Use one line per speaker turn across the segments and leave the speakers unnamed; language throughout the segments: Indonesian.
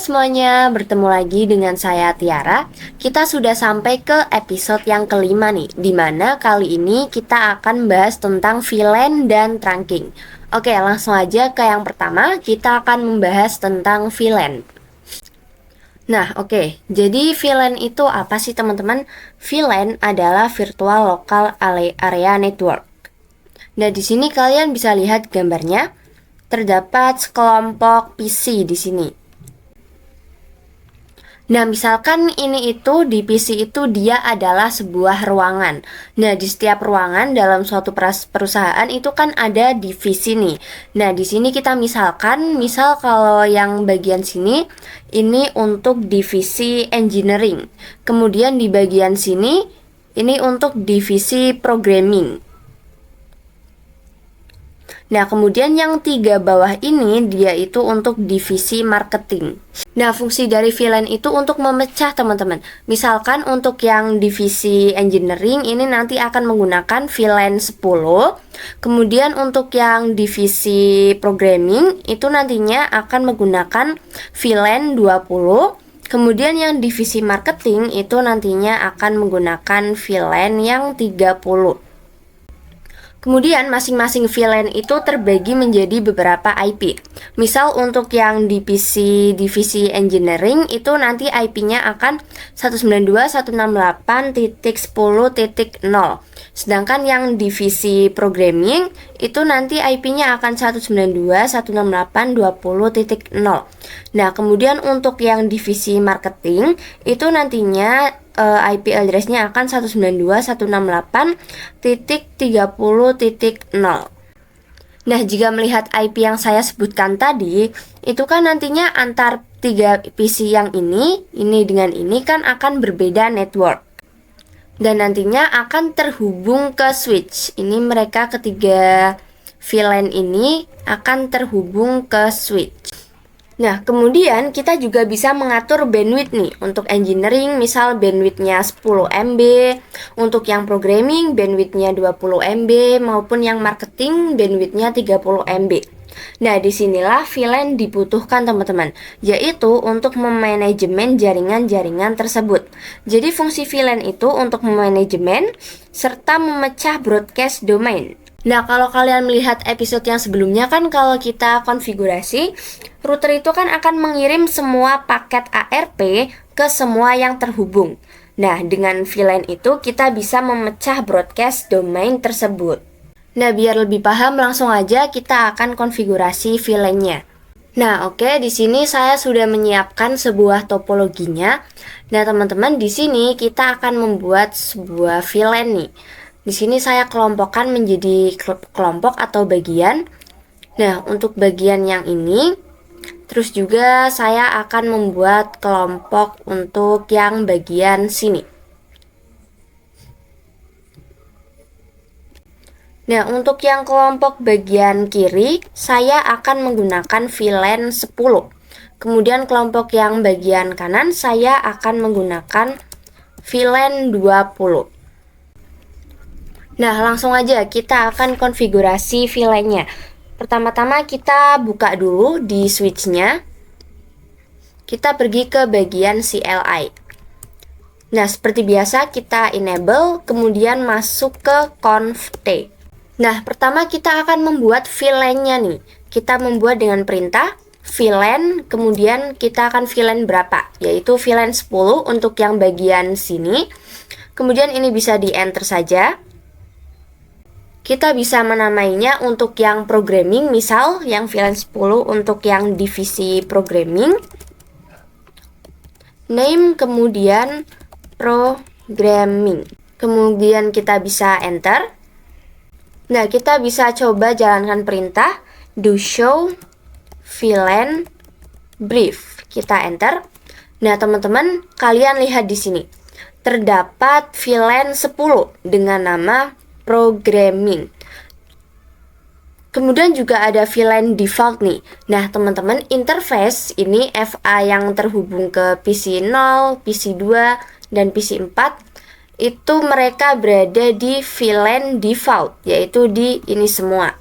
semuanya, bertemu lagi dengan saya Tiara. Kita sudah sampai ke episode yang kelima nih, dimana kali ini kita akan bahas tentang VLAN dan trunking. Oke, langsung aja ke yang pertama, kita akan membahas tentang VLAN. Nah, oke. Jadi VLAN itu apa sih teman-teman? VLAN adalah Virtual Local Area Network. Nah, di sini kalian bisa lihat gambarnya. Terdapat sekelompok PC di sini. Nah, misalkan ini itu di PC itu dia adalah sebuah ruangan. Nah, di setiap ruangan dalam suatu perusahaan itu kan ada divisi nih. Nah, di sini kita misal kalau yang bagian sini ini untuk divisi engineering. Kemudian di bagian sini ini untuk divisi programming. Nah, kemudian yang 3 bawah ini dia itu untuk divisi marketing. Nah, fungsi dari VLAN itu untuk memecah teman-teman. Misalkan untuk yang divisi engineering ini nanti akan menggunakan VLAN 10. Kemudian untuk yang divisi programming itu nantinya akan menggunakan VLAN 20. Kemudian yang divisi marketing itu nantinya akan menggunakan VLAN yang 30. Kemudian masing-masing VLAN itu terbagi menjadi beberapa IP. Misal untuk yang divisi engineering itu nanti IP-nya akan 192.168.10.0. Sedangkan yang divisi programming itu nanti IP-nya akan 192.168.20.0. Nah, kemudian untuk yang divisi marketing itu nantinya IP address-nya akan 192.168.30.0. Nah, jika melihat IP yang saya sebutkan tadi, itu kan nantinya antar 3 PC yang ini dengan ini kan akan berbeda network. Dan nantinya akan terhubung ke switch. Ini mereka ketiga VLAN ini akan terhubung ke switch. Nah, kemudian kita juga bisa mengatur bandwidth nih. Untuk engineering misal bandwidthnya 10 MB, untuk yang programming bandwidthnya 20 MB, maupun yang marketing bandwidthnya 30 MB. Nah, disinilah VLAN dibutuhkan teman-teman, yaitu untuk memanajemen jaringan-jaringan tersebut. Jadi fungsi VLAN itu untuk memanajemen serta memecah broadcast domain. Nah, kalau kalian melihat episode yang sebelumnya kan kalau kita konfigurasi, router itu kan akan mengirim semua paket ARP ke semua yang terhubung. Nah, dengan VLAN itu kita bisa memecah broadcast domain tersebut. Nah, biar lebih paham langsung aja kita akan konfigurasi VLAN-nya. Nah, oke, di sini saya sudah menyiapkan sebuah topologinya. Nah, teman-teman, di sini kita akan membuat sebuah VLAN nih. Di sini saya kelompokkan menjadi kelompok atau bagian. Nah, untuk bagian yang ini, terus juga saya akan membuat kelompok untuk yang bagian sini. Nah, untuk yang kelompok bagian kiri, saya akan menggunakan VLAN 10. Kemudian kelompok yang bagian kanan, saya akan menggunakan VLAN 20. Nah, langsung aja kita akan konfigurasi VLAN-nya. Pertama-tama kita buka dulu di switch-nya. Kita pergi ke bagian CLI. Nah, seperti biasa kita enable, kemudian masuk ke conft. Nah, pertama kita akan membuat VLAN-nya nih. Kita membuat dengan perintah VLAN, kemudian kita akan VLAN berapa, yaitu VLAN 10 untuk yang bagian sini. Kemudian ini bisa di-enter saja. Kita bisa menamainya untuk yang programming, misal yang VLAN 10 untuk yang divisi programming. Name, kemudian programming. Kemudian kita bisa enter. Nah, kita bisa coba jalankan perintah do show VLAN brief. Kita enter. Nah, teman-teman, kalian lihat di sini. Terdapat VLAN 10 dengan nama programming. Kemudian juga ada VLAN default nih. Nah, teman-teman, interface ini FA yang terhubung ke PC 0, PC 2, dan PC 4 itu mereka berada di VLAN default, yaitu di ini semua.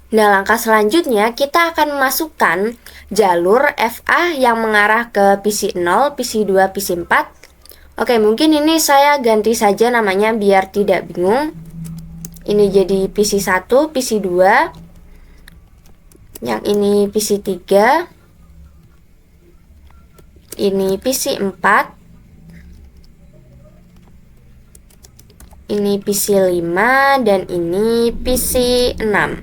Nah, langkah selanjutnya kita akan memasukkan jalur FA yang mengarah ke PC 0, PC 2, PC 4. Oke, mungkin ini saya ganti saja namanya biar tidak bingung. Ini jadi PC 1, PC 2. Yang ini PC 3. Ini PC 4. Ini PC 5 dan ini PC 6.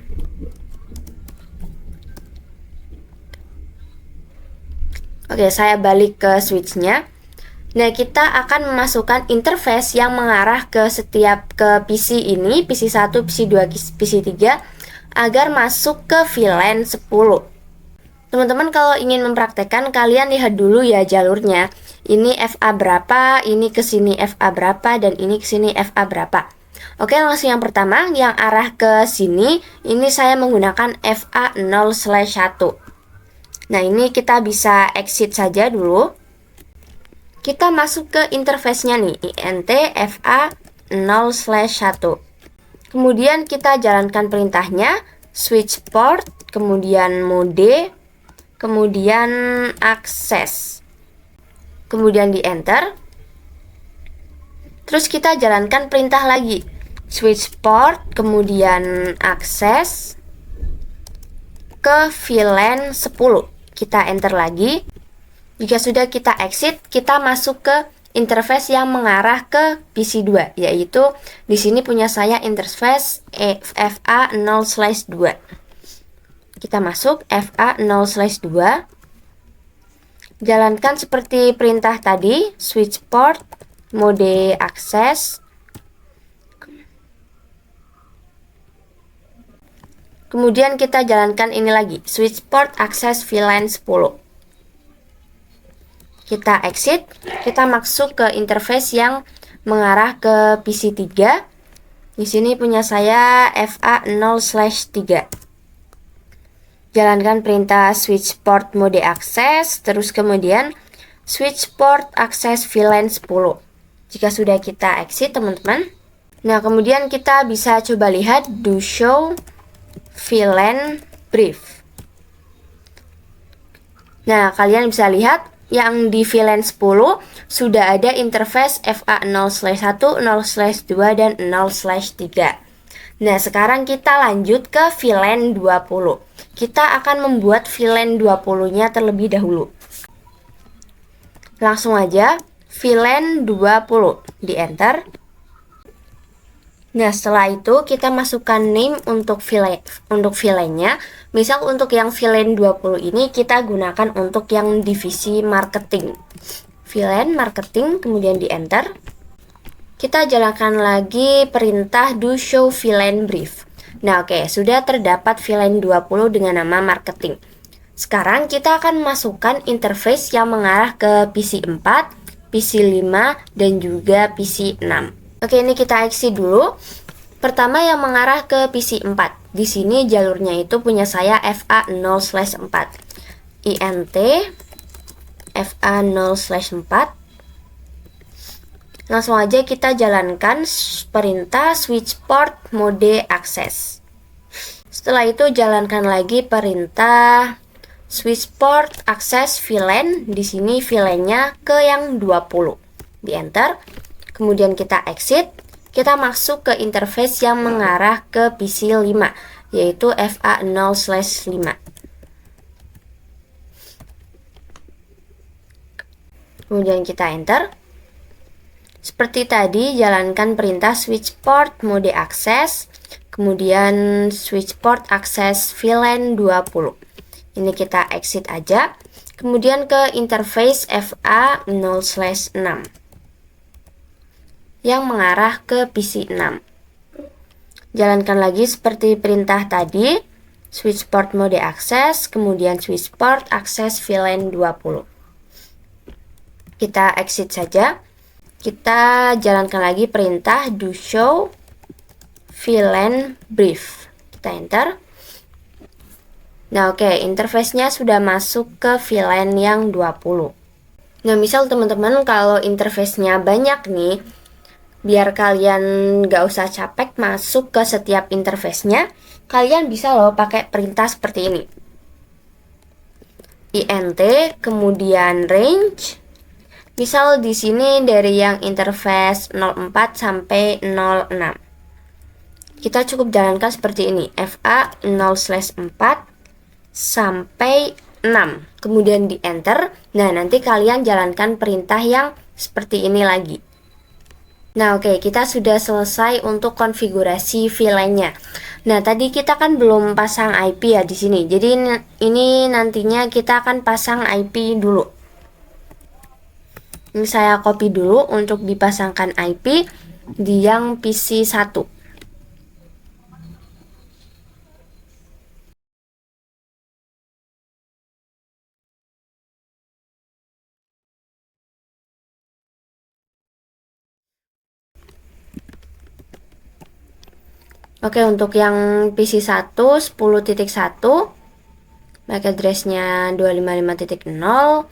Oke, saya balik ke switchnya. Nah, kita akan memasukkan interface yang mengarah ke setiap PC ini, PC 1, PC 2, PC 3, agar masuk ke VLAN 10. Teman-teman kalau ingin mempraktekkan, kalian lihat dulu ya jalurnya. Ini FA berapa, ini ke sini FA berapa, dan ini ke sini FA berapa. Oke, langsung yang pertama, yang arah ke sini, ini saya menggunakan FA 0/1. Nah, ini kita bisa exit saja dulu. Kita masuk ke interface-nya nih, INT FA 0/1. Kemudian kita jalankan perintahnya, switch port, kemudian mode, kemudian akses. Kemudian di enter. Terus kita jalankan perintah lagi, switch port, kemudian akses ke VLAN 10. Kita enter lagi. Jika sudah kita exit, kita masuk ke interface yang mengarah ke PC 2, yaitu di sini punya saya interface FA 0/2. Kita masuk FA 0/2. Jalankan seperti perintah tadi, switch port, mode akses. Kemudian kita jalankan ini lagi, switch port akses VLAN 10. Kita exit, kita masuk ke interface yang mengarah ke PC 3. Di sini punya saya FA 0/3. Jalankan perintah switch port mode akses, terus kemudian switch port akses VLAN 10. Jika sudah kita exit, teman-teman. Nah, kemudian kita bisa coba lihat do show VLAN brief. Nah, kalian bisa lihat yang di VLAN 10 sudah ada interface FA 0/1, 0/2, dan 0/3. Nah, sekarang kita lanjut ke VLAN 20. Kita akan membuat VLAN 20-nya terlebih dahulu. Langsung aja, VLAN 20, di enter. Nah, setelah itu kita masukkan name untuk VLAN-nya. Misal untuk yang VLAN 20 ini kita gunakan untuk yang divisi marketing. VLAN marketing, kemudian di enter. Kita jalankan lagi perintah do show VLAN brief. Nah, oke, sudah terdapat VLAN 20 dengan nama marketing. Sekarang kita akan masukkan interface yang mengarah ke PC 4, PC 5, dan juga PC 6. Oke, ini kita exit dulu. Pertama yang mengarah ke PC 4. Di sini jalurnya itu punya saya FA 0/4. INT FA 0/4. Langsung aja kita jalankan perintah switch port mode akses. Setelah itu jalankan lagi perintah switch port akses VLAN. Di sini VLAN-nya ke yang 20. Di enter. Kemudian kita exit. Kita masuk ke interface yang mengarah ke PC 5, yaitu FA 0/5. Kemudian kita enter. Seperti tadi, jalankan perintah switch port mode akses, kemudian switch port akses VLAN 20. Ini kita exit aja. Kemudian ke interface FA 0/6. Yang mengarah ke PC 6. Jalankan lagi seperti perintah tadi, switch port mode akses, kemudian switch port akses VLAN 20. Kita exit saja. Kita jalankan lagi perintah do show VLAN brief. Kita enter. Nah, oke, interface-nya sudah masuk ke VLAN yang 20. Nah, misal teman-teman kalau interface-nya banyak nih, biar kalian gak usah capek masuk ke setiap interface-nya, kalian bisa loh pakai perintah seperti ini. int kemudian range. Misal di sini dari yang interface 04 sampai 06. Kita cukup jalankan seperti ini, fa 0/4 sampai 6. Kemudian di enter. Nah, nanti kalian jalankan perintah yang seperti ini lagi. Nah, oke, kita sudah selesai untuk konfigurasi VLAN-nya. Nah, tadi kita kan belum pasang IP ya di sini. Jadi ini nantinya kita akan pasang IP dulu. Ini saya copy dulu untuk dipasangkan IP di yang PC 1. Oke, untuk yang PC 1 10.1 MAC address-nya 255.0.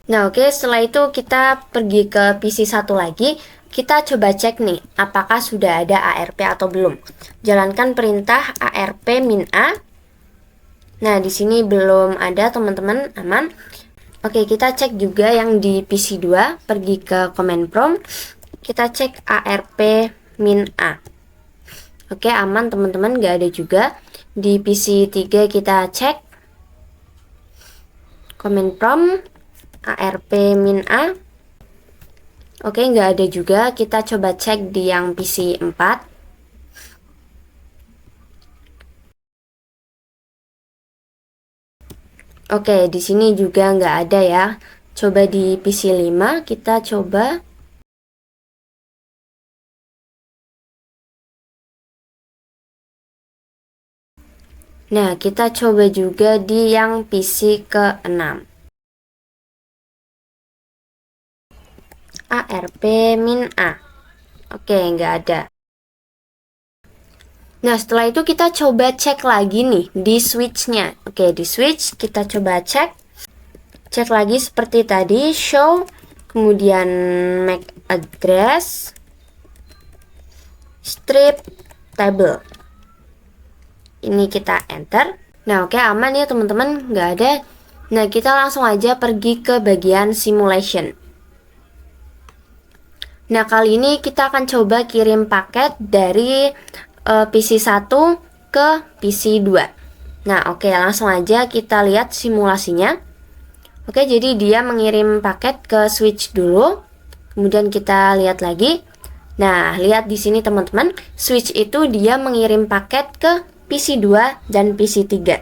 Nah, oke, setelah itu kita pergi ke PC 1 lagi. Kita coba cek nih, apakah sudah ada ARP atau belum. Jalankan perintah ARP -a. Nah, di sini belum ada, teman-teman, aman. Oke, kita cek juga yang di PC 2, pergi ke command prompt. Kita cek ARP -a. Oke, aman, teman-teman, nggak ada juga. Di PC 3 kita cek command prompt ARP -a. Oke, nggak ada juga. Kita coba cek di yang PC 4. Oke, di sini juga nggak ada ya. Coba di PC 5, kita coba. Nah, kita coba juga di yang PC ke-6. ARP -a. Oke, nggak ada. Nah, setelah itu kita coba cek lagi nih di switch-nya. Oke, di switch kita coba cek. Cek lagi seperti tadi, show, kemudian MAC address, strip table. Ini kita enter. Nah, oke, aman ya teman-teman, nggak ada. Nah, kita langsung aja pergi ke bagian simulation. Nah, kali ini kita akan coba kirim paket dari PC 1 ke PC 2. Nah, oke, langsung aja kita lihat simulasinya. Oke, jadi dia mengirim paket ke switch dulu. Kemudian kita lihat lagi. Nah, lihat di sini teman-teman, switch itu dia mengirim paket ke PC 2 dan PC 3.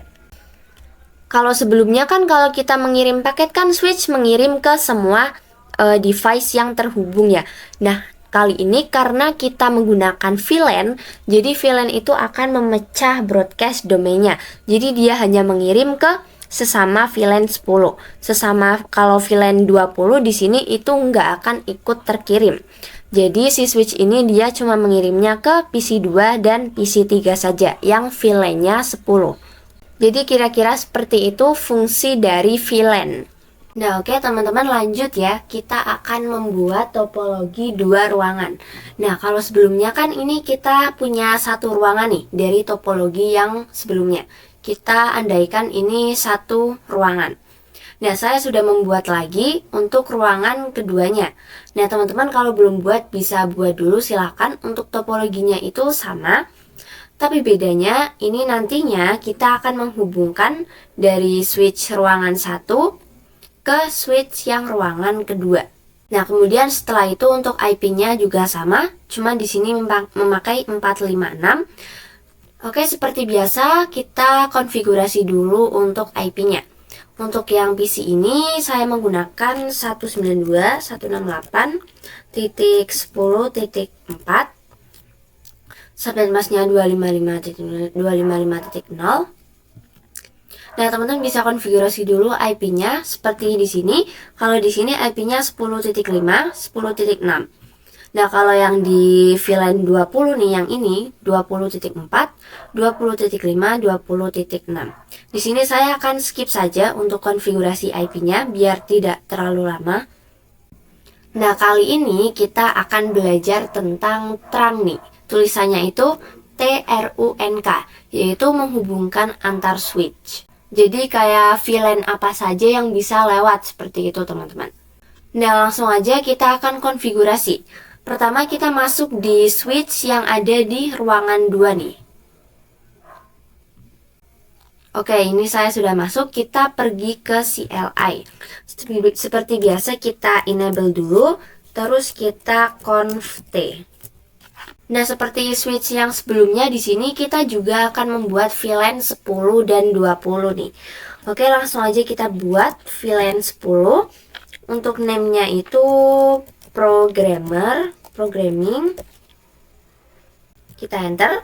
Kalau sebelumnya kan kalau kita mengirim paket kan switch mengirim ke semua device yang terhubung ya. Nah, kali ini karena kita menggunakan VLAN, jadi VLAN itu akan memecah broadcast domainnya. Jadi dia hanya mengirim ke sesama VLAN 10. Sesama kalau VLAN 20 di sini itu nggak akan ikut terkirim. Jadi si switch ini dia cuma mengirimnya ke PC 2 dan PC 3 saja yang VLAN-nya 10. Jadi kira-kira seperti itu fungsi dari VLAN. Nah, oke teman-teman, lanjut ya. Kita akan membuat topologi dua ruangan. Nah, kalau sebelumnya kan ini kita punya satu ruangan nih dari topologi yang sebelumnya. Kita andaikan ini satu ruangan. Nah, saya sudah membuat lagi untuk ruangan keduanya. Nah, teman-teman kalau belum buat bisa buat dulu, silakan. Untuk topologinya itu sama. Tapi bedanya ini nantinya kita akan menghubungkan dari switch ruangan 1 ke switch yang ruangan kedua. Nah, kemudian setelah itu untuk IP-nya juga sama, cuma di sini memakai 456. Oke, seperti biasa kita konfigurasi dulu untuk IP-nya. Untuk yang PC ini saya menggunakan 192.168.10.4, subnet masknya 255.255.0. Nah, teman-teman bisa konfigurasi dulu IP-nya seperti di sini. Kalau di sini IP-nya 10.5, 10.6. Nah, kalau yang di VLAN 20 nih, yang ini 20.4, 20.5, 20.6. Di sini saya akan skip saja untuk konfigurasi IP-nya biar tidak terlalu lama. Nah, kali ini kita akan belajar tentang trunk nih. Tulisannya itu TRUNK, yaitu menghubungkan antar switch. Jadi kayak VLAN apa saja yang bisa lewat seperti itu, teman-teman. Nah, langsung aja kita akan konfigurasi. Pertama kita masuk di switch yang ada di ruangan 2 nih. Oke, ini saya sudah masuk. Kita pergi ke CLI. Seperti biasa kita enable dulu, terus kita conf T. Nah, seperti switch yang sebelumnya di sini kita juga akan membuat VLAN 10 dan 20 nih. Oke, langsung aja kita buat VLAN 10. Untuk name-nya itu programming. Kita enter,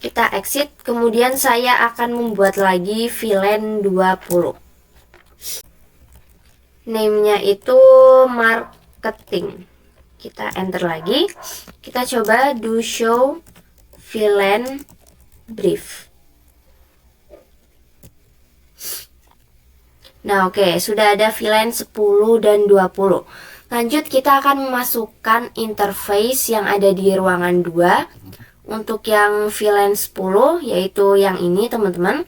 kita exit, kemudian saya akan membuat lagi VLAN 20. Name-nya itu marketing. Kita enter lagi. Kita coba do show VLAN brief. Nah, oke, sudah ada VLAN 10 dan 20. Lanjut, kita akan memasukkan interface yang ada di ruangan 2. Untuk yang VLAN 10, yaitu yang ini, teman-teman.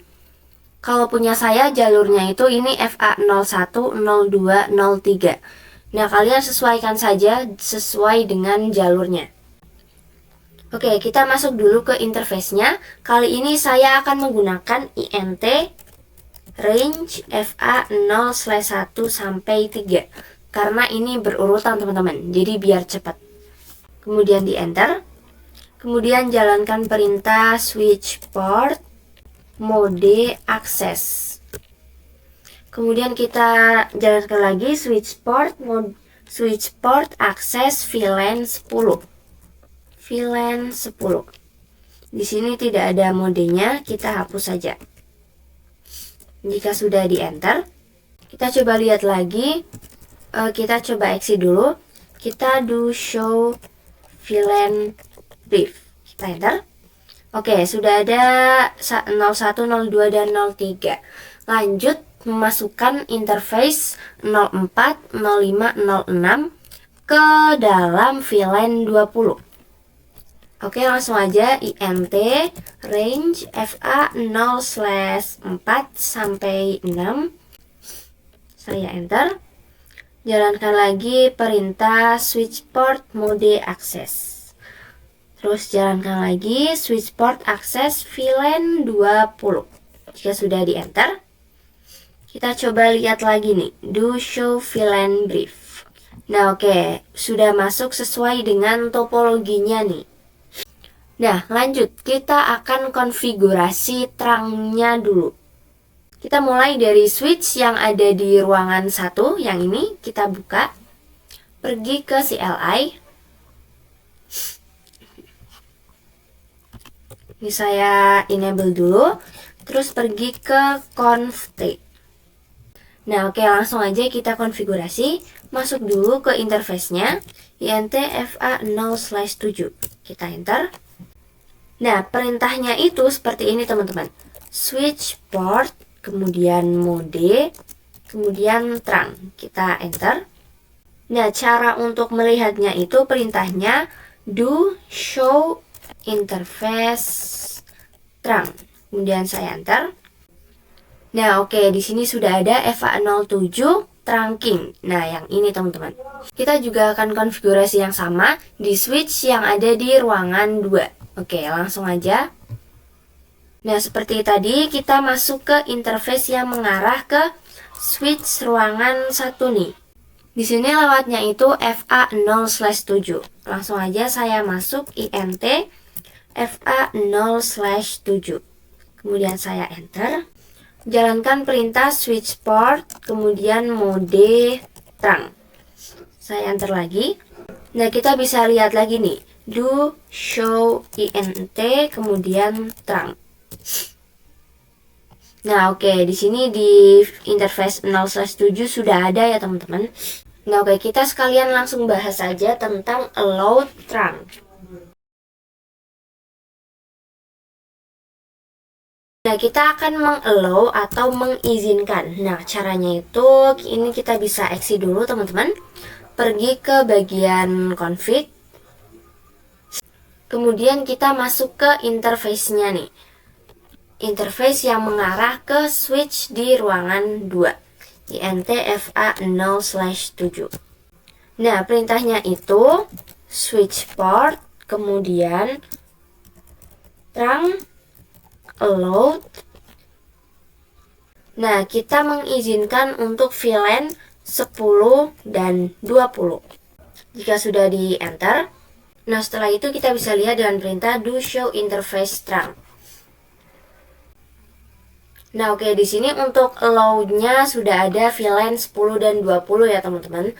Kalau punya saya, jalurnya itu ini FA01, 02, 03. Nah, kalian sesuaikan saja sesuai dengan jalurnya. Oke, kita masuk dulu ke interface-nya. Kali ini saya akan menggunakan INT range FA0/1 sampai 3. Karena ini berurutan, teman-teman. Jadi biar cepat. Kemudian di enter. Kemudian jalankan perintah switch port mode access. Kemudian kita jalankan lagi switch port access VLAN 10. VLAN 10. Di sini tidak ada modenya, kita hapus saja. Jika sudah di enter, kita coba lihat lagi. Kita coba exit dulu. Kita do show VLAN brief. Kita enter. Oke, sudah ada 01, 02, dan 03. Lanjut memasukkan interface 04, 05, 06 ke dalam VLAN 20. Oke, langsung aja INT range FA0/4 sampai 6. Saya enter. Jalankan lagi perintah switch port mode access. Terus jalankan lagi switch port access VLAN 20. Jika sudah di enter, kita coba lihat lagi nih, do show VLAN brief. Nah, oke, sudah masuk sesuai dengan topologinya nih. Nah, lanjut, kita akan konfigurasi trunknya dulu. Kita mulai dari switch yang ada di ruangan 1, yang ini kita buka. Pergi ke CLI. Ini saya enable dulu, terus pergi ke conf T. Nah, oke, langsung aja kita konfigurasi. Masuk dulu ke interface-nya, INT FA0/7. Kita enter. Nah, perintahnya itu seperti ini, teman-teman. Switch port, kemudian mode, kemudian trunk. Kita enter. Nah, cara untuk melihatnya itu perintahnya do show interface trunk. Kemudian saya enter. Nah, oke, di sini sudah ada FA07 trunking. Nah, yang ini, teman-teman. Kita juga akan konfigurasi yang sama di switch yang ada di ruangan 2. Oke, langsung aja. Nah, seperti tadi kita masuk ke interface yang mengarah ke switch ruangan 1 nih. Di sini lewatnya itu FA0/7. Langsung aja saya masuk INT FA0/7. Kemudian saya enter. Jalankan perintah switch port, kemudian mode terang. Saya enter lagi. Nah, kita bisa lihat lagi nih, do show int kemudian terang. Nah, oke, di sini di interface 0/7 sudah ada ya, teman-teman. Nah, oke, kita sekalian langsung bahas saja tentang allow terang. Nah, kita akan meng-allow atau mengizinkan. Nah, caranya itu ini kita bisa eksi dulu, teman-teman. Pergi ke bagian config. Kemudian kita masuk ke interface-nya nih. Interface yang mengarah ke switch di ruangan 2, int fa0/7. Nah, perintahnya itu switch port, kemudian terang, allowed. Nah, kita mengizinkan untuk VLAN 10 dan 20. Jika sudah di enter, nah setelah itu kita bisa lihat dengan perintah do show interface terang. Nah, oke, di sini untuk allow-nya sudah ada VLAN 10 dan 20 ya, teman-teman.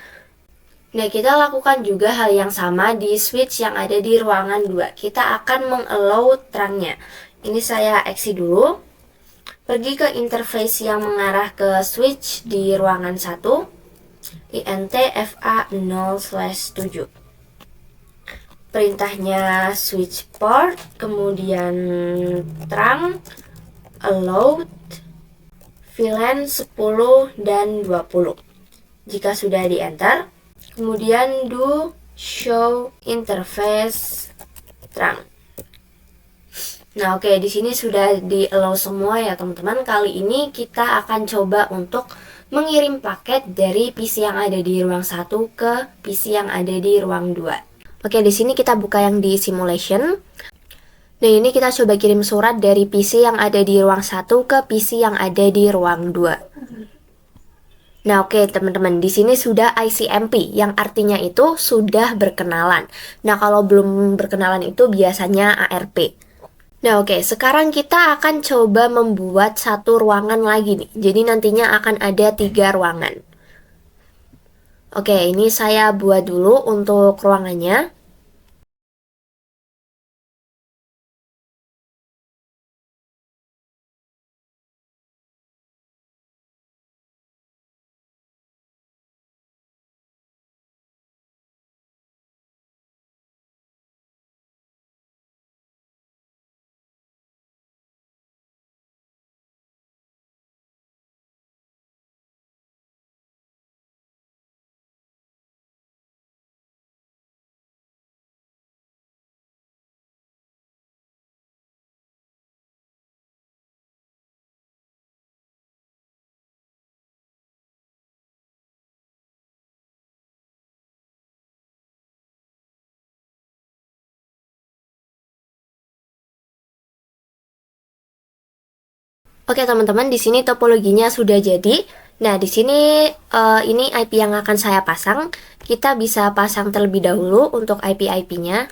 Nah, kita lakukan juga hal yang sama di switch yang ada di ruangan 2. Kita akan meng-allow terangnya. Ini saya eksi dulu. Pergi ke interface yang mengarah ke switch di ruangan 1, int fa0/7. Perintahnya switch port, kemudian terang, allowed, VLAN 10 dan 20. Jika sudah di enter, kemudian do show interface terang. Nah, oke, di sini sudah di allow semua ya, teman-teman. Kali ini kita akan coba untuk mengirim paket dari PC yang ada di ruang 1 ke PC yang ada di ruang 2. Oke, di sini kita buka yang di simulation. Nah, ini kita coba kirim surat dari PC yang ada di ruang 1 ke PC yang ada di ruang 2. Nah, oke, teman-teman, di sini sudah ICMP, yang artinya itu sudah berkenalan. Nah, kalau belum berkenalan itu biasanya ARP. Nah, oke, sekarang kita akan coba membuat satu ruangan lagi nih. Jadi nantinya akan ada 3 ruangan. Oke, ini saya buat dulu untuk ruangannya. Oke, teman-teman, di sini topologinya sudah jadi. Nah, di sini ini IP yang akan saya pasang. Kita bisa pasang terlebih dahulu untuk IP-IP-nya.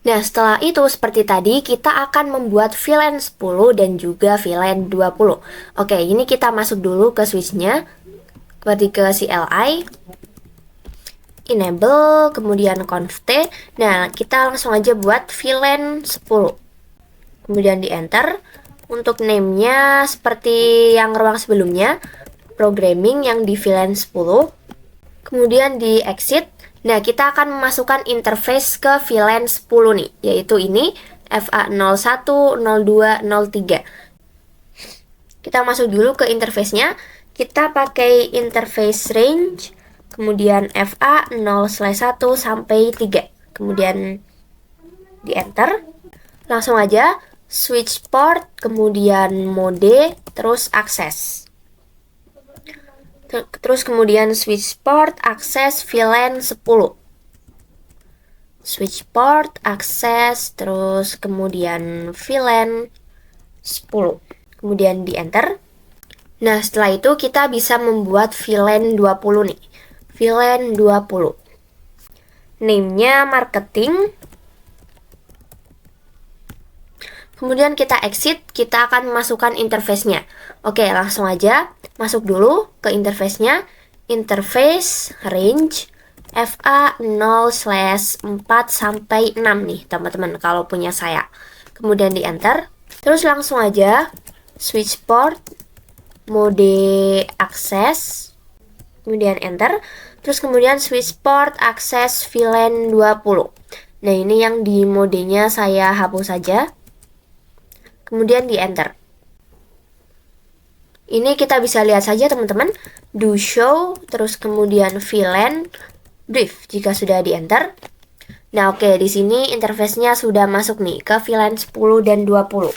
Nah, setelah itu seperti tadi kita akan membuat VLAN 10 dan juga VLAN 20. Oke, ini kita masuk dulu ke switch-nya. Seperti ke CLI, enable, kemudian conft. Nah, kita langsung aja buat VLAN 10. Kemudian di enter. Untuk name-nya seperti yang ruang sebelumnya, programming yang di VLAN 10. Kemudian di exit. Nah, kita akan memasukkan interface ke VLAN 10 nih, yaitu ini FA01, 02, 03. Kita masuk dulu ke interface-nya. kita pakai interface range, kemudian FA 0/1 sampai 3, kemudian di enter. Langsung aja switch port, kemudian mode, terus akses. Terus kemudian switch port, akses, VLAN 10. Switch port, akses, terus kemudian VLAN 10. Kemudian di enter. Nah, setelah itu kita bisa membuat VLAN 20 nih. VLAN 20. Name-nya marketing. Kemudian kita exit, kita akan masukkan interface-nya. Oke, langsung aja masuk dulu ke interface-nya. Interface range FA 0/4 sampai 6 nih, teman-teman, kalau punya saya. Kemudian di enter. Terus langsung aja switch port, mode akses, kemudian enter. Terus kemudian switch port, akses, VLAN 20. Nah, ini yang di modenya saya hapus saja. Kemudian di enter. Ini kita bisa lihat saja, teman-teman, do show, terus kemudian VLAN brief jika sudah di enter. Nah, oke, di sini interface-nya sudah masuk nih ke VLAN 10 dan 20.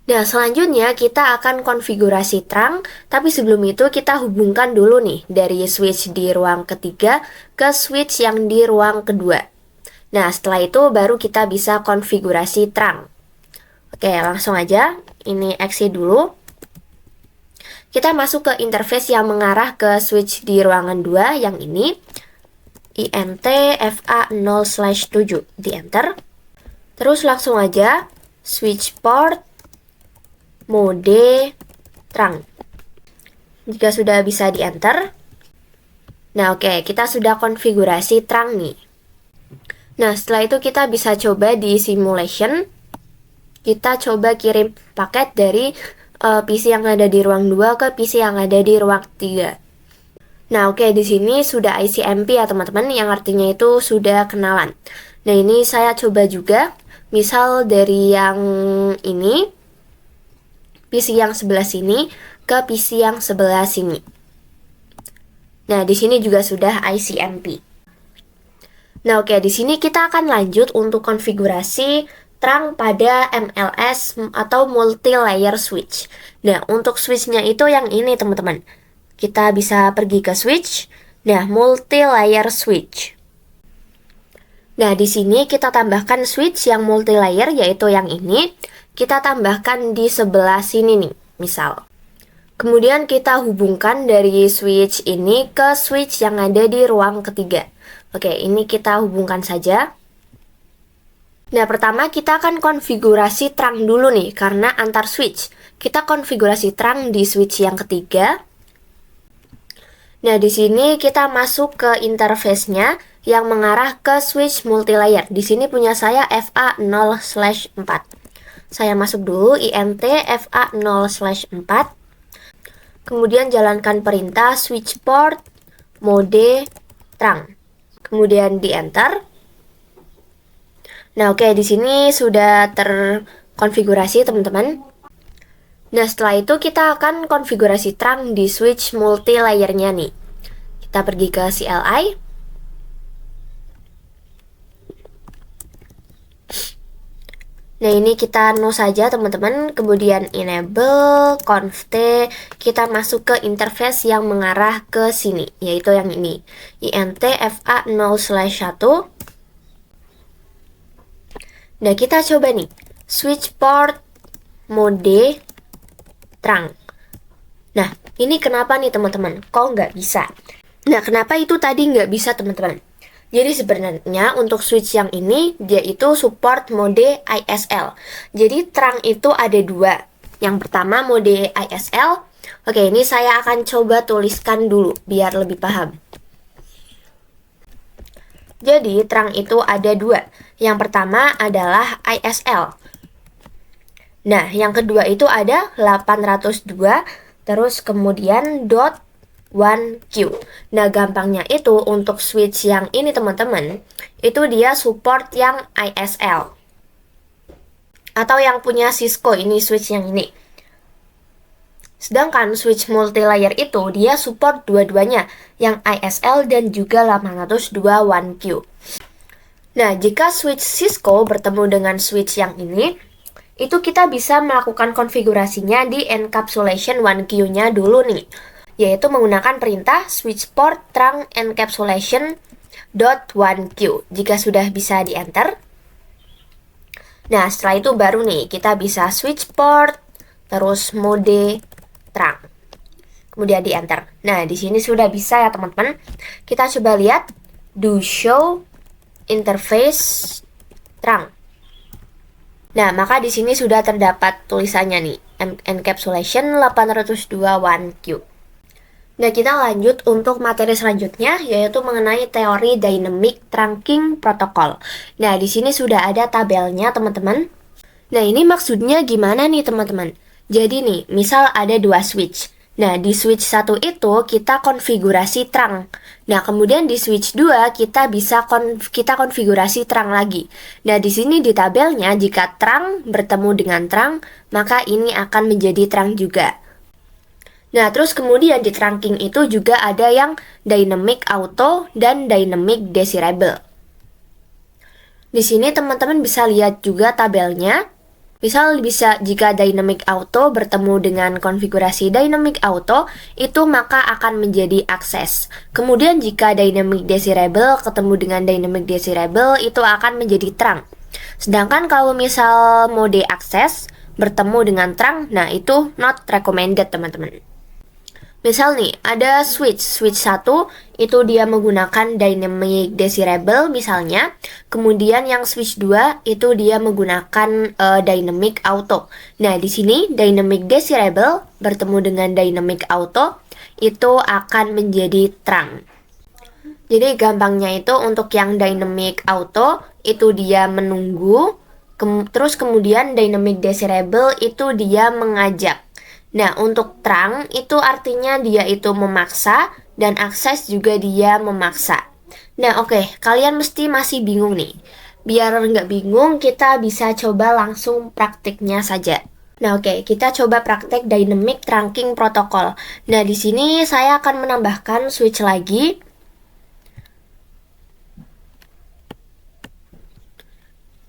Nah, selanjutnya kita akan konfigurasi trunk, tapi sebelum itu kita hubungkan dulu nih dari switch di ruang ketiga ke switch yang di ruang kedua. Nah, setelah itu baru kita bisa konfigurasi trunk. Oke, langsung aja. Ini exit dulu. Kita masuk ke interface yang mengarah ke switch di ruangan 2 yang ini. INT FA 0/7. Di enter. Terus langsung aja switch port, mode, trunk. Jika sudah bisa di enter. Nah, oke, kita sudah konfigurasi trunk nih. Nah, setelah itu kita bisa coba di simulation. Kita coba kirim paket dari PC yang ada di ruang 2 ke PC yang ada di ruang 3. Nah, oke, di sini sudah ICMP ya, teman-teman, yang artinya itu sudah kenalan. Nah, ini saya coba juga, misal dari yang ini, PC yang sebelah sini, ke PC yang sebelah sini. Nah, di sini juga sudah ICMP. Nah, oke, di sini kita akan lanjut untuk konfigurasi trunk pada MLS atau multi-layer switch. Nah, untuk switch-nya itu yang ini, teman-teman. Kita bisa pergi ke switch. Nah, multi-layer switch. Nah, di sini kita tambahkan switch yang multi-layer, yaitu yang ini. Kita tambahkan di sebelah sini nih, misal. Kemudian kita hubungkan dari switch ini ke switch yang ada di ruang ketiga. Oke, ini kita hubungkan saja. Nah, pertama kita akan konfigurasi trunk dulu nih, karena antar switch. Kita konfigurasi trunk di switch yang ketiga. Nah, di sini kita masuk ke interface-nya yang mengarah ke switch multilayer. Di sini punya saya FA 0/4. Saya masuk dulu INT FA 0/4. Kemudian jalankan perintah switch port, mode, trunk. Kemudian di enter. Nah, oke, di sini sudah terkonfigurasi, teman-teman. Nah, setelah itu kita akan konfigurasi trunk di switch multi-layer-nya nih. Kita pergi ke CLI. Nah, ini kita no saja, teman-teman. Kemudian enable, conft, kita masuk ke interface yang mengarah ke sini, yaitu yang ini. INT FA 0/1. Nah, kita coba nih, switch port, mode, trunk. Nah, ini kenapa nih, teman-teman? Kok nggak bisa? Nah, kenapa itu tadi nggak bisa, teman-teman? Jadi sebenarnya untuk switch yang ini, dia itu support mode ISL. Jadi trunk itu ada dua. Yang pertama mode ISL. Oke, ini saya akan coba tuliskan dulu, biar lebih paham. Jadi trunk itu ada dua. Yang pertama adalah ISL. Nah, yang kedua itu ada 802, terus kemudian dot 1Q. Nah, gampangnya itu untuk switch yang ini, teman-teman, itu dia support yang ISL. Atau yang punya Cisco, ini switch yang ini. Sedangkan switch multilayer itu dia support dua-duanya, yang ISL dan juga 802 1Q. Nah, jika switch Cisco bertemu dengan switch yang ini, itu kita bisa melakukan konfigurasinya di encapsulation 1Q-nya dulu nih, yaitu menggunakan perintah switch port trunk encapsulation .1Q. Jika sudah bisa di enter, nah setelah itu baru nih kita bisa switch port, terus mode trunk, kemudian di enter. Nah di sini sudah bisa ya teman-teman. Kita coba lihat do show interface trunk. Nah, maka di sini sudah terdapat tulisannya nih, encapsulation 802 1Q. Nah, kita lanjut untuk materi selanjutnya, yaitu mengenai teori dynamic trunking protocol. Nah, di sini sudah ada tabelnya, teman-teman. Nah, ini maksudnya gimana nih, teman-teman? Jadi nih, misal ada dua switch. Nah, di switch 1 itu kita konfigurasi trunk. Nah, kemudian di switch 2 kita bisa konfigurasi trunk lagi. Nah, di sini di tabelnya jika trunk bertemu dengan trunk, maka ini akan menjadi trunk juga. Nah, terus kemudian di trunking itu juga ada yang dynamic auto dan dynamic desirable. Di sini teman-teman bisa lihat juga tabelnya. Misal jika dynamic auto bertemu dengan konfigurasi dynamic auto, itu maka akan menjadi access. Kemudian jika dynamic desirable ketemu dengan dynamic desirable, itu akan menjadi trunk. Sedangkan kalau misal mode access bertemu dengan trunk, nah itu not recommended teman-teman. Misal nih, ada switch 1 itu dia menggunakan dynamic desirable misalnya, kemudian yang switch 2 itu dia menggunakan dynamic auto. Nah, di sini dynamic desirable bertemu dengan dynamic auto itu akan menjadi trunk. Jadi gampangnya itu untuk yang dynamic auto itu dia menunggu, terus kemudian dynamic desirable itu dia mengajak. Nah, untuk trunk itu artinya dia itu memaksa dan akses juga dia memaksa. Nah, oke, kalian mesti masih bingung nih. Biar nggak bingung, kita bisa coba langsung praktiknya saja. Nah, oke, kita coba praktek dynamic trunking protocol. Nah, di sini saya akan menambahkan switch lagi.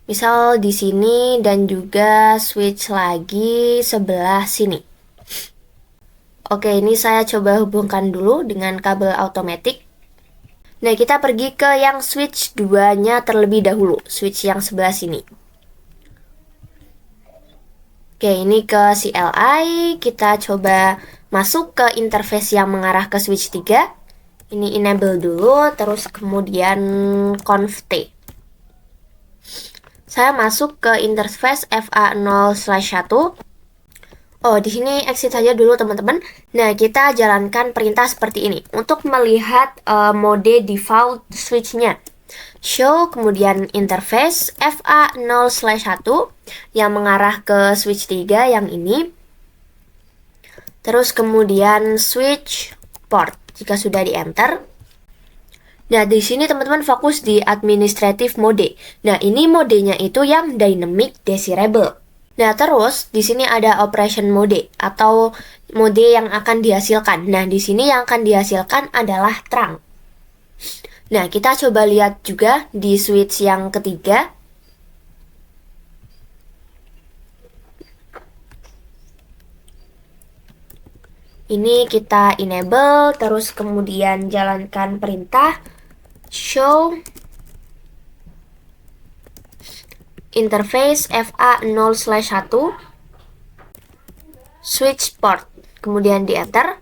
Misal di sini dan juga switch lagi sebelah sini. Oke, ini saya coba hubungkan dulu dengan kabel automatic. Nah, kita pergi ke yang switch 2-nya terlebih dahulu, switch yang sebelah sini. Oke, ini ke CLI, kita coba masuk ke interface yang mengarah ke switch 3. Ini enable dulu, terus kemudian conf T. Saya masuk ke interface FA0/1. Oh, di sini exit saja dulu teman-teman. Nah, kita jalankan perintah seperti ini untuk melihat mode default switch-nya. Show, kemudian interface FA0/1 yang mengarah ke switch 3 yang ini. Terus kemudian switch port jika sudah di enter. Nah, di sini teman-teman fokus di administrative mode. Nah, ini modenya itu yang dynamic desirable. Nah, terus di sini ada operation mode atau mode yang akan dihasilkan. Nah, di sini yang akan dihasilkan adalah trunk. Nah, kita coba lihat juga di switch yang ketiga. Ini kita enable, terus kemudian jalankan perintah show interface FA0/1 switch port, kemudian di enter.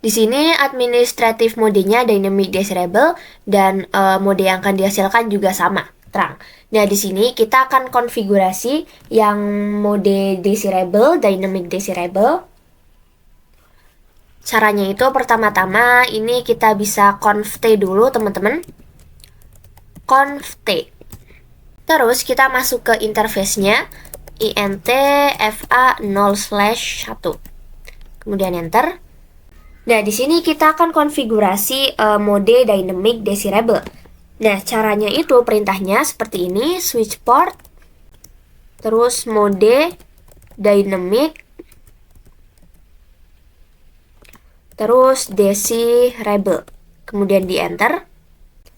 Di sini administrative modenya dynamic desirable dan mode yang akan dihasilkan juga sama, trunk. Nah, di sini kita akan konfigurasi yang mode desirable, dynamic desirable. Caranya itu pertama-tama ini kita bisa conf T dulu, teman-teman. Conf T. Terus kita masuk ke interface-nya int fa0/1. Kemudian enter. Nah, di sini kita akan konfigurasi mode dynamic desirable. Nah, caranya itu perintahnya seperti ini, switch port, terus mode dynamic, terus desirable, kemudian di enter.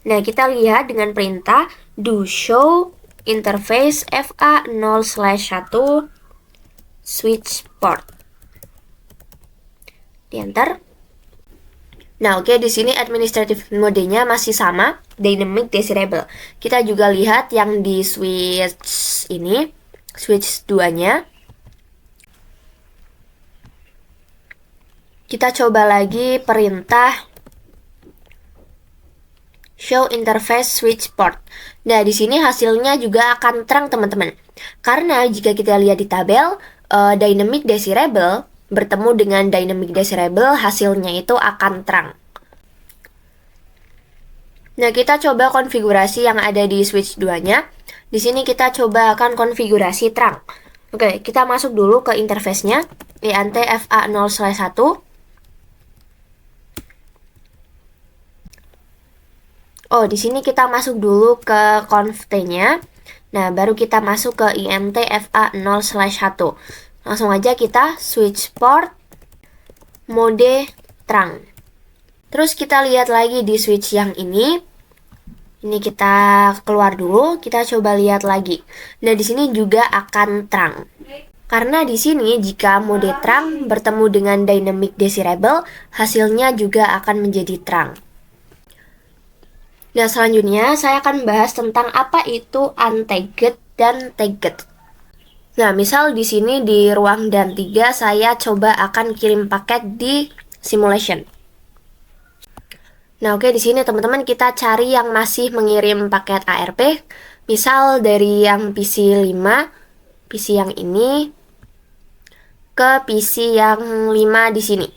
Nah, kita lihat dengan perintah do show interface FA0/1 switch port. Di enter. Nah, oke, di sini administrative mode-nya masih sama, dynamic desirable. Kita juga lihat yang di switch ini, switch 2-nya. Kita coba lagi perintah show interface switch port. Nah, di sini hasilnya juga akan terang, teman-teman. Karena jika kita lihat di tabel, dynamic desirable bertemu dengan dynamic desirable, hasilnya itu akan terang. Nah, kita coba konfigurasi yang ada di switch 2-nya. Di sini kita coba akan konfigurasi terang. Oke, kita masuk dulu ke interface-nya, int fa0/1. Oh, di sini kita masuk dulu ke conft-nya. Nah, baru kita masuk ke int fa0/1. Langsung aja kita switch port mode terang. Terus kita lihat lagi di switch yang ini. Ini kita keluar dulu, kita coba lihat lagi. Nah, di sini juga akan terang. Karena di sini jika mode terang bertemu dengan dynamic desirable, hasilnya juga akan menjadi terang. Nah, selanjutnya saya akan bahas tentang apa itu untagged dan tagged. Nah, misal di sini di ruang dan 3 saya coba akan kirim paket di simulation. Nah, oke, di sini teman-teman kita cari yang masih mengirim paket ARP. Misal dari yang PC 5, PC yang ini ke PC yang 5 di sini.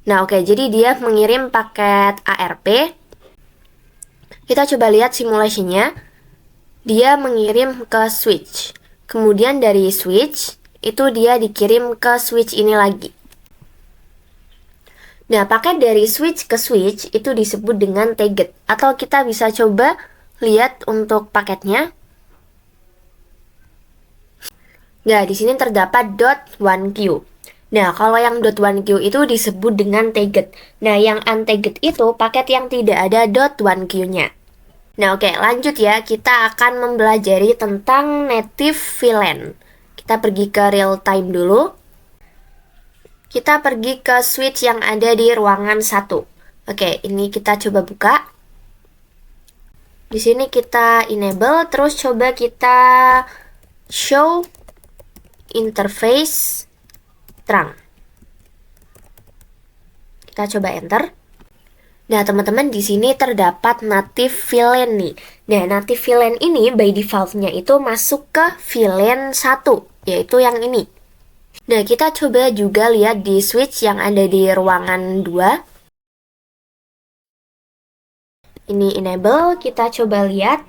Nah, oke, jadi dia mengirim paket ARP. Kita coba lihat simulasinya. Dia mengirim ke switch. Kemudian dari switch, itu dia dikirim ke switch ini lagi. Nah, paket dari switch ke switch itu disebut dengan tagged. Atau kita bisa coba lihat untuk paketnya. Nah, di sini terdapat .1q. Nah, kalau yang .1q itu disebut dengan tagged. Nah, yang untagged itu paket yang tidak ada .1q-nya. Nah, oke, lanjut ya. Kita akan mempelajari tentang native VLAN. Kita pergi ke real time dulu. Kita pergi ke switch yang ada di ruangan 1. Oke, ini kita coba buka. Di sini kita enable, terus coba kita show interface terang. Kita coba enter. Nah, teman-teman, di sini terdapat native VLAN nih. Nah, native VLAN ini by default-nya itu masuk ke VLAN 1, yaitu yang ini. Nah, kita coba juga lihat di switch yang ada di ruangan 2. Ini enable, kita coba lihat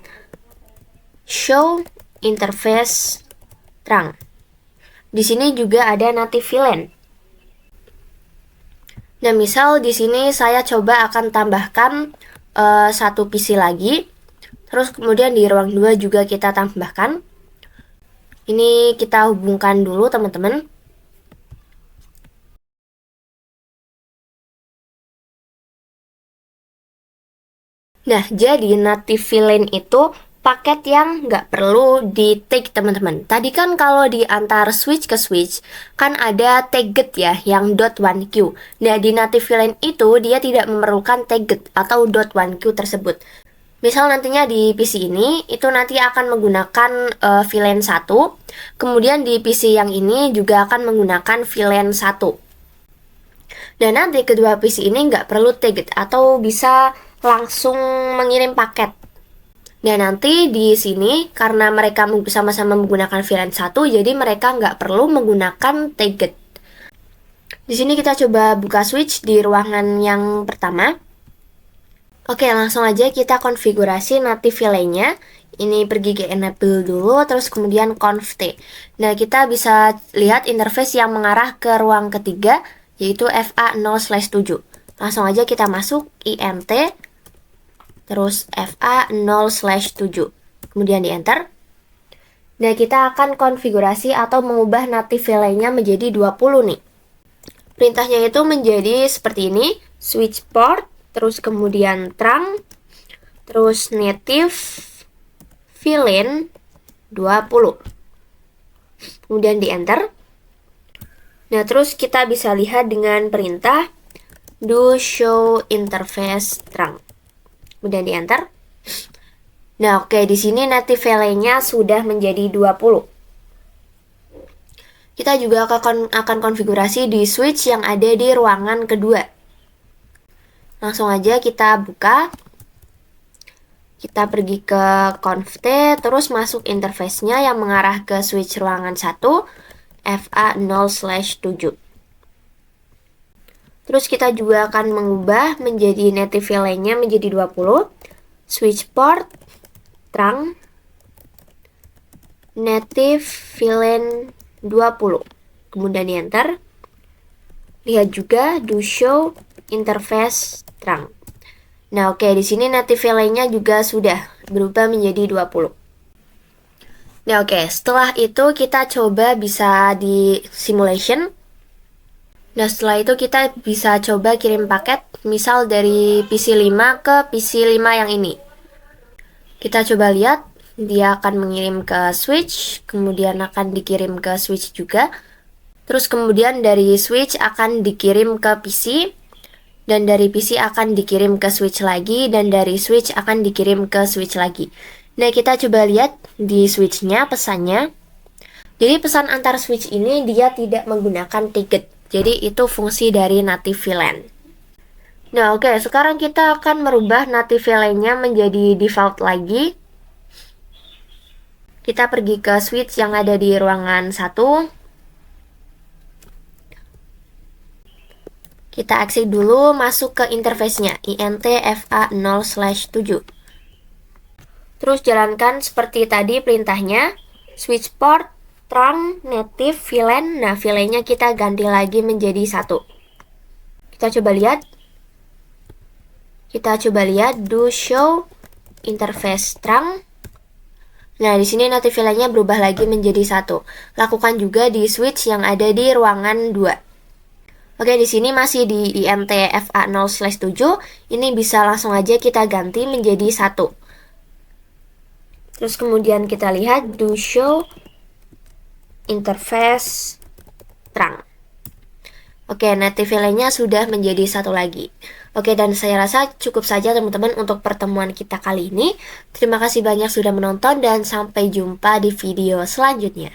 show interface terang. Di sini juga ada native VLAN. Nah, misal di sini saya coba akan tambahkan satu PC lagi. Terus kemudian di ruang 2 juga kita tambahkan. Ini kita hubungkan dulu, teman-teman. Nah, jadi native VLAN itu paket yang nggak perlu di tag, teman-teman. Tadi kan kalau di antar switch ke switch kan ada tagged ya, yang .1q. Nah, di native VLAN itu dia tidak memerlukan tagged atau .1q tersebut. Misal nantinya di PC ini itu nanti akan menggunakan VLAN 1, kemudian di PC yang ini juga akan menggunakan VLAN 1. Dan nanti kedua PC ini nggak perlu tagged atau bisa langsung mengirim paket. Nah, nanti di sini karena mereka sama-sama menggunakan VLAN 1, jadi mereka nggak perlu menggunakan tagged. Di sini kita coba buka switch di ruangan yang pertama. Oke, langsung aja kita konfigurasi native VLAN-nya. Ini pergi ke enable dulu, terus kemudian conft. Nah, kita bisa lihat interface yang mengarah ke ruang ketiga, yaitu FA0/7. Langsung aja kita masuk int, terus FA0/7. Kemudian di enter. Nah, kita akan konfigurasi atau mengubah native relay-nya menjadi 20 nih. Perintahnya itu menjadi seperti ini, switch port, terus kemudian trunk, terus native VLAN 20. Kemudian di enter. Nah, terus kita bisa lihat dengan perintah do show interface trunk. Kemudian di enter. Nah, oke, di sini native relay-nya sudah menjadi 20. Kita juga akan konfigurasi di switch yang ada di ruangan kedua. Langsung aja kita buka. Kita pergi ke conft, terus masuk interface-nya yang mengarah ke switch ruangan 1, FA0/7. Terus kita juga akan mengubah menjadi native relay-nya menjadi 20. Switch port, trunk, native VLAN 20. Kemudian di enter. Lihat juga do show interface trunk. Nah, oke, di sini native relay-nya juga sudah berubah menjadi 20. Nah, oke, setelah itu kita coba bisa di simulation. Nah, setelah itu kita bisa coba kirim paket, misal dari PC 5 ke PC 5 yang ini. Kita coba lihat, dia akan mengirim ke switch, kemudian akan dikirim ke switch juga. Terus kemudian dari switch akan dikirim ke PC, dan dari PC akan dikirim ke switch lagi, dan dari switch akan dikirim ke switch lagi. Nah, kita coba lihat di switch-nya pesannya. Jadi pesan antar switch ini dia tidak menggunakan tiket. Jadi itu fungsi dari native VLAN. Nah, oke, sekarang kita akan merubah native VLAN-nya menjadi default lagi. Kita pergi ke switch yang ada di ruangan 1. Kita exit dulu, masuk ke interface-nya, INTFA0/7. Terus jalankan seperti tadi perintahnya, switch port, trunk, native, VLAN. Nah, VLAN-nya kita ganti lagi menjadi 1. Kita coba lihat. Do show interface trunk. Nah, di sini native VLAN-nya berubah lagi menjadi 1. Lakukan juga di switch yang ada di ruangan 2. Oke, di sini masih di INTFA0/7. Ini bisa langsung aja kita ganti menjadi 1. Terus kemudian kita lihat do show interface trunk. Oke, native VLAN-nya sudah menjadi 1 lagi. Oke, dan saya rasa cukup saja teman-teman untuk pertemuan kita kali ini. Terima kasih banyak sudah menonton dan sampai jumpa di video selanjutnya.